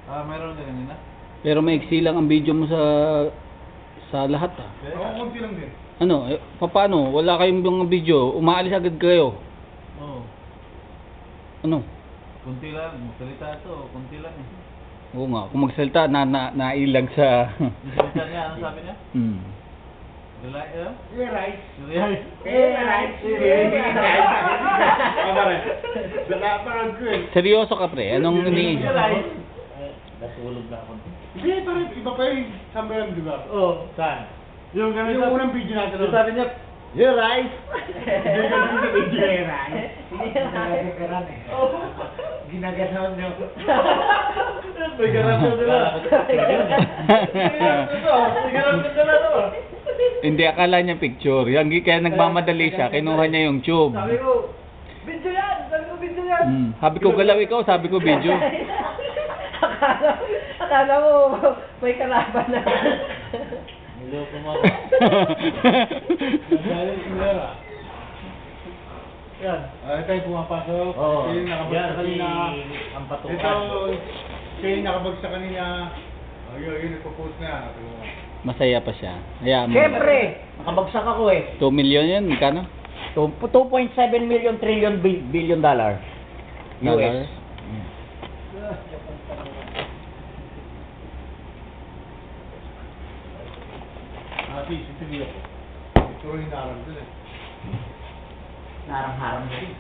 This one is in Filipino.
Ah, mayroon ka kanina? Pero maiksi lang ang video mo sa lahat ah. Oo, konti lang din. Ano, paano? Wala kayong mga video, umaalis agad kayo. Oo. Ano? Kunti lang. Magsalita ito. Kunti lang eh. Oo nga, kung magsalita, nailag sa... Yung salita niya, ano sabi niya? Relay, Right. Relay. Right. Parang ko eh. Seryoso ka pre, anong ini... Natulog na ako. Hindi, parang iba pa yung sambayan, di ba? Oo, saan? Yung ganun Yung unang video natin. Yung sabi niya, you're right. Hindi ka din sa video eh, right? Ginagaran eh. Ginaganon nyo. May garasyon nila. May garasyon nila to. Hindi, akala niya picture. Kaya nagmamadali siya, kinuha niya yung tube. Sabi ko, video yan! Sabi ko, video yan! Sabi ko, galaw ikaw, sabi ko, video. Akala mo may kalaban na. Niloko mo ako. Nagaling sinera. Yan. Ito yung pumapasok. Oo. Siya yung nakabagsak Yan, kanina. ang patukan. Ito, siya yung nakabagsak kanina. Yun, nagpo-post na. Masaya pa siya. Kaya, Siyempre, nakabagsak ako eh. 2 million yan, magkano? 2.7 million trillion billion dollar. Dollar? US. Sisibi ako. Ito yung naramdaman eh. Narang-harang din.